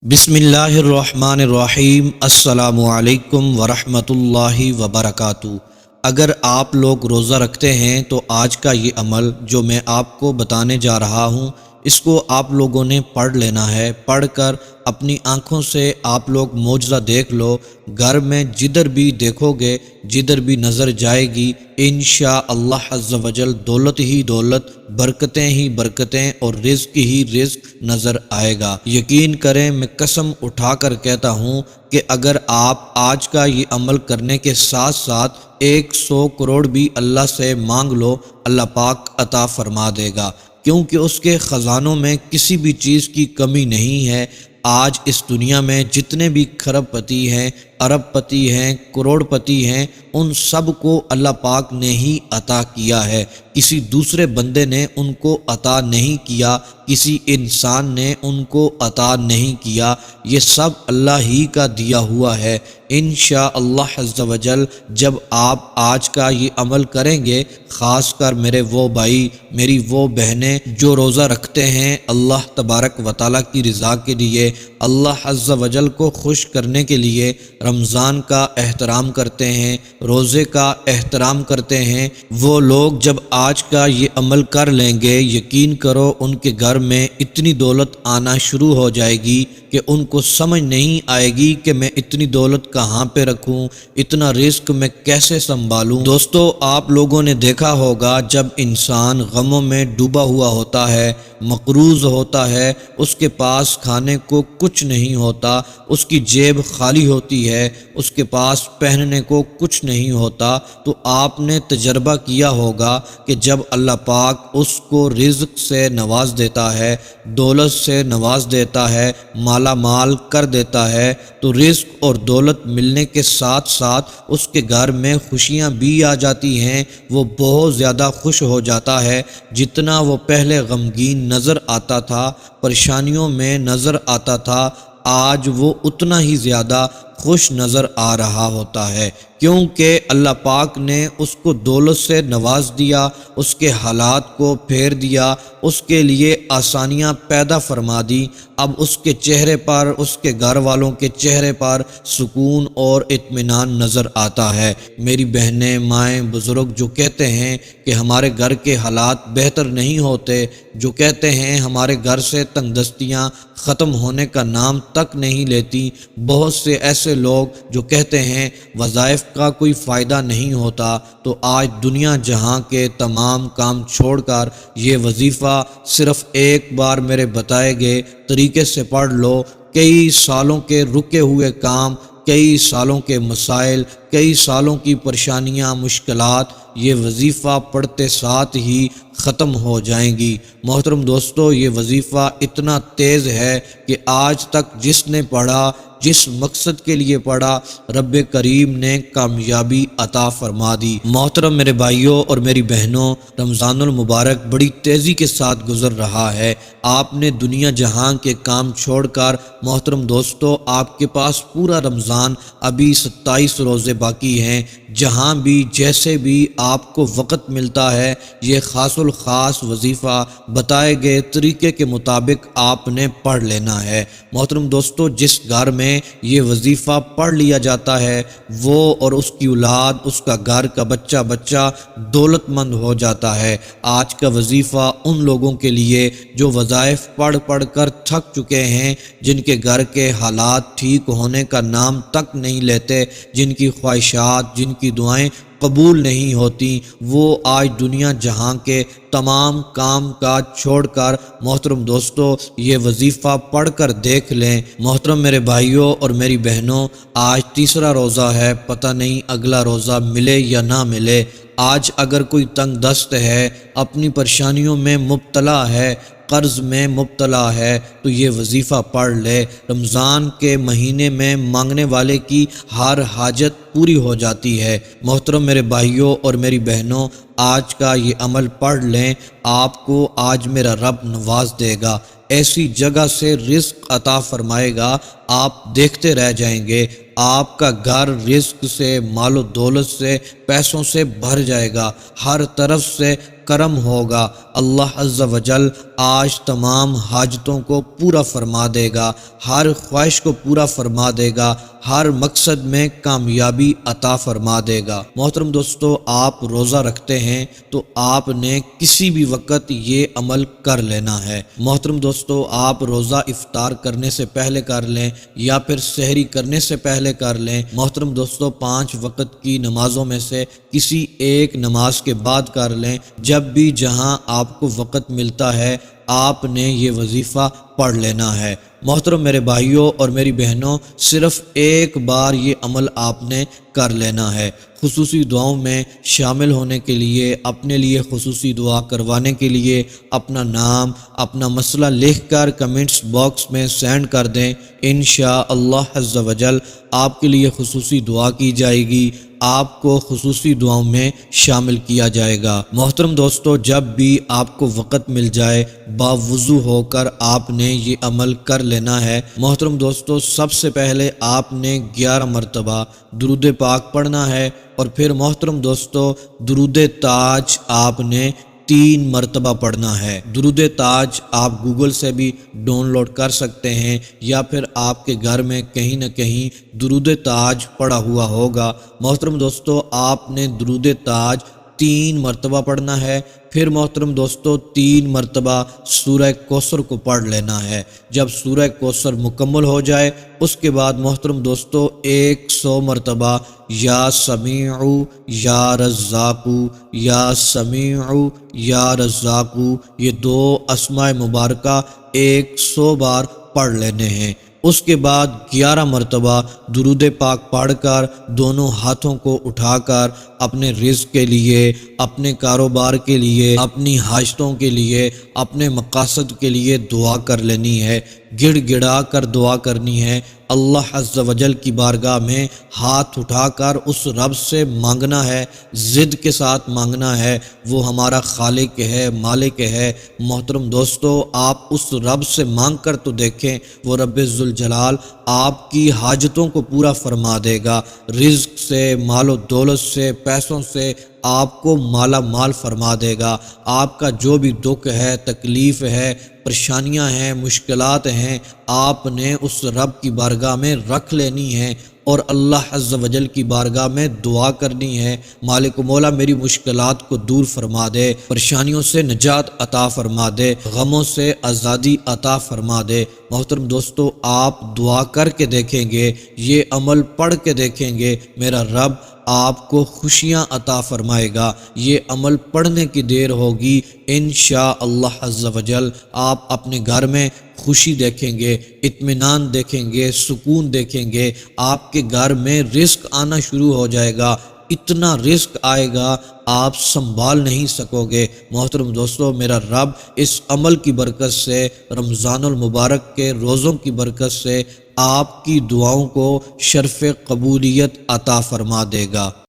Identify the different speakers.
Speaker 1: بسم اللہ الرحمن الرحیم۔ السلام علیکم ورحمۃ اللہ وبرکاتہ۔ اگر آپ لوگ روزہ رکھتے ہیں تو آج کا یہ عمل جو میں آپ کو بتانے جا رہا ہوں اس کو آپ لوگوں نے پڑھ لینا ہے۔ پڑھ کر اپنی آنکھوں سے آپ لوگ معجزہ دیکھ لو۔ گھر میں جدھر بھی دیکھو گے، جدھر بھی نظر جائے گی، انشاءاللہ عز و جل دولت ہی دولت، برکتیں ہی برکتیں اور رزق ہی رزق نظر آئے گا۔ یقین کریں، میں قسم اٹھا کر کہتا ہوں کہ اگر آپ آج کا یہ عمل کرنے کے ساتھ ساتھ 100 کروڑ بھی اللہ سے مانگ لو، اللہ پاک عطا فرما دے گا، کیونکہ اس کے خزانوں میں کسی بھی چیز کی کمی نہیں ہے۔ آج اس دنیا میں جتنے بھی کھرب پتی ہیں، ارب پتی ہیں، کروڑ پتی ہیں، ان سب کو اللہ پاک نے ہی عطا کیا ہے۔ کسی دوسرے بندے نے ان کو عطا نہیں کیا، کسی انسان نے ان کو عطا نہیں کیا، یہ سب اللہ ہی کا دیا ہوا ہے۔ انشاءاللہ عز و جل جب آپ آج کا یہ عمل کریں گے، خاص کر میرے وہ بھائی، میری وہ بہنیں جو روزہ رکھتے ہیں اللہ تبارک و تعالیٰ کی رضا کے لیے، اللہ عز و جل کو خوش کرنے کے لیے، رمضان کا احترام کرتے ہیں، روزے کا احترام کرتے ہیں، وہ لوگ جب آج کا یہ عمل کر لیں گے، یقین کرو ان کے گھر میں اتنی دولت آنا شروع ہو جائے گی کہ ان کو سمجھ نہیں آئے گی کہ میں اتنی دولت کہاں پہ رکھوں، اتنا رزق میں کیسے سنبھالوں۔ دوستو، آپ لوگوں نے دیکھا ہوگا جب انسان غموں میں ڈوبا ہوا ہوتا ہے، مقروض ہوتا ہے، اس کے پاس کھانے کو کچھ نہیں ہوتا، اس کی جیب خالی ہوتی ہے، اس کے پاس پہننے کو کچھ نہیں ہوتا، تو آپ نے تجربہ کیا ہوگا کہ جب اللہ پاک اس کو رزق سے نواز دیتا ہے، دولت سے نواز دیتا ہے، مالا مال کر دیتا ہے، تو رزق اور دولت ملنے کے ساتھ ساتھ اس کے گھر میں خوشیاں بھی آ جاتی ہیں۔ وہ بہت زیادہ خوش ہو جاتا ہے، جتنا وہ پہلے غمگین نظر آتا تھا، پریشانیوں میں نظر آتا تھا، آج وہ اتنا ہی زیادہ خوش نظر آ رہا ہوتا ہے، کیونکہ اللہ پاک نے اس کو دولت سے نواز دیا، اس کے حالات کو پھیر دیا، اس کے لیے آسانیاں پیدا فرما دی۔ اب اس کے چہرے پر، اس کے گھر والوں کے چہرے پر سکون اور اطمینان نظر آتا ہے۔ میری بہنیں، مائیں، بزرگ جو کہتے ہیں کہ ہمارے گھر کے حالات بہتر نہیں ہوتے، جو کہتے ہیں ہمارے گھر سے تنگ دستیاں ختم ہونے کا نام تک نہیں لیتی، بہت سے ایسے لوگ جو کہتے ہیں وظائف کا کوئی فائدہ نہیں ہوتا، تو آج دنیا جہاں کے تمام کام چھوڑ کر یہ وظیفہ صرف ایک بار میرے بتائے گئے طریقے سے پڑھ لو۔ کئی سالوں کے رکے ہوئے کام، کئی سالوں کے مسائل، کئی سالوں کی پریشانیاں، مشکلات یہ وظیفہ پڑھتے ساتھ ہی ختم ہو جائیں گی۔ محترم دوستو، یہ وظیفہ اتنا تیز ہے کہ آج تک جس نے پڑھا، جس مقصد کے لیے پڑھا، رب کریم نے کامیابی عطا فرما دی۔ محترم میرے بھائیوں اور میری بہنوں، رمضان المبارک بڑی تیزی کے ساتھ گزر رہا ہے۔ آپ نے دنیا جہاں کے کام چھوڑ کر، محترم دوستو، آپ کے پاس پورا رمضان، ابھی 27 روزے باقی ہیں، جہاں بھی جیسے بھی آپ کو وقت ملتا ہے، یہ خاص الخاص وظیفہ بتائے گئے طریقے کے مطابق آپ نے پڑھ لینا ہے۔ محترم دوستو، جس گھر میں یہ وظیفہ پڑھ لیا جاتا ہے، وہ اور اس کی اولاد، اس کا گھر کا بچہ دولت مند ہو جاتا ہے۔ آج کا وظیفہ ان لوگوں کے لیے جو وظائف پڑھ کر تھک چکے ہیں، جن کے گھر کے حالات ٹھیک ہونے کا نام تک نہیں لیتے، جن کی خواہشات، جن کی دعائیں قبول نہیں ہوتی، وہ آج دنیا جہاں کے تمام کام کاج چھوڑ کر، محترم دوستو، یہ وظیفہ پڑھ کر دیکھ لیں۔ محترم میرے بھائیوں اور میری بہنوں، آج تیسرا روزہ ہے، پتہ نہیں اگلا روزہ ملے یا نہ ملے۔ آج اگر کوئی تنگ دست ہے، اپنی پریشانیوں میں مبتلا ہے، قرض میں مبتلا ہے، تو یہ وظیفہ پڑھ لے۔ رمضان کے مہینے میں مانگنے والے کی ہر حاجت پوری ہو جاتی ہے۔ محترم میرے بھائیوں اور میری بہنوں، آج کا یہ عمل پڑھ لیں، آپ کو آج میرا رب نواز دے گا، ایسی جگہ سے رزق عطا فرمائے گا، آپ دیکھتے رہ جائیں گے۔ آپ کا گھر رزق سے، مال و دولت سے، پیسوں سے بھر جائے گا، ہر طرف سے کرم ہوگا۔ اللہ عز و جل آج تمام حاجتوں کو پورا فرما دے گا، ہر خواہش کو پورا فرما دے گا، ہر مقصد میں کامیابی عطا فرما دے گا۔ محترم دوستو، آپ روزہ رکھتے ہیں تو آپ نے کسی بھی وقت یہ عمل کر لینا ہے۔ محترم دوستو، آپ روزہ افطار کرنے سے پہلے کر لیں یا پھر سحری کرنے سے پہلے کر لیں۔ محترم دوستو، 5 وقت کی نمازوں میں سے کسی ایک نماز کے بعد کر لیں۔ جب بھی جہاں آپ کو وقت ملتا ہے آپ نے یہ وظیفہ پڑھ لینا ہے۔ محترم میرے بھائیوں اور میری بہنوں، صرف ایک بار یہ عمل آپ نے کر لینا ہے۔ خصوصی دعاؤں میں شامل ہونے کے لیے، اپنے لیے خصوصی دعا کروانے کے لیے اپنا نام، اپنا مسئلہ لکھ کر کمنٹس باکس میں سینڈ کر دیں۔ انشاءاللہ عز و جل آپ کے لیے خصوصی دعا کی جائے گی، آپ کو خصوصی دعاؤں میں شامل کیا جائے گا۔ محترم دوستو، جب بھی آپ کو وقت مل جائے باوضو ہو کر آپ نے یہ عمل کر لینا ہے۔ محترم دوستو، سب سے پہلے آپ نے 11 مرتبہ درود پاک پڑھنا ہے، اور پھر محترم دوستو درود تاج آپ نے 3 مرتبہ پڑھنا ہے۔ درود تاج آپ گوگل سے بھی ڈاؤن لوڈ کر سکتے ہیں، یا پھر آپ کے گھر میں کہیں نہ کہیں درود تاج پڑا ہوا ہوگا۔ محترم دوستو، آپ نے درود تاج 3 مرتبہ پڑھنا ہے۔ پھر محترم دوستو 3 مرتبہ سورہ کوثر کو پڑھ لینا ہے۔ جب سورہ کوثر مکمل ہو جائے اس کے بعد محترم دوستو 100 مرتبہ یا سمیعو یا رزاقو، یا سمیعو یا رزاقو، یہ 2 اسماء مبارکہ 100 بار پڑھ لینے ہیں۔ اس کے بعد 11 مرتبہ درود پاک پڑھ کر دونوں ہاتھوں کو اٹھا کر اپنے رزق کے لیے، اپنے کاروبار کے لیے، اپنی حاجتوں کے لیے، اپنے مقاصد کے لیے دعا کر لینی ہے، گڑ گڑا کر دعا کرنی ہے۔ اللہ عز و جل کی بارگاہ میں ہاتھ اٹھا کر اس رب سے مانگنا ہے، ضد کے ساتھ مانگنا ہے، وہ ہمارا خالق ہے، مالک ہے۔ محترم دوستو، آپ اس رب سے مانگ کر تو دیکھیں، وہ رب ذوالجلال آپ کی حاجتوں کو پورا فرما دے گا، رزق سے، مال و دولت سے، پیسوں سے آپ کو مالا مال فرما دے گا۔ آپ کا جو بھی دکھ ہے، تکلیف ہے، پریشانیاں ہیں، مشکلات ہیں، آپ نے اس رب کی بارگاہ میں رکھ لینی ہے، اور اللہ عز و جل کی بارگاہ میں دعا کرنی ہے، مالک و مولا میری مشکلات کو دور فرما دے، پریشانیوں سے نجات عطا فرما دے، غموں سے آزادی عطا فرما دے۔ محترم دوستو، آپ دعا کر کے دیکھیں گے، یہ عمل پڑھ کے دیکھیں گے، میرا رب آپ کو خوشیاں عطا فرمائے گا۔ یہ عمل پڑھنے کی دیر ہوگی، انشاءاللہ عز و جل آپ اپنے گھر میں خوشی دیکھیں گے، اطمینان دیکھیں گے، سکون دیکھیں گے، آپ کے گھر میں رزق آنا شروع ہو جائے گا، اتنا رزق آئے گا آپ سنبھال نہیں سکو گے۔ محترم دوستو، میرا رب اس عمل کی برکت سے، رمضان المبارک کے روزوں کی برکت سے آپ کی دعاؤں کو شرف قبولیت عطا فرما دے گا۔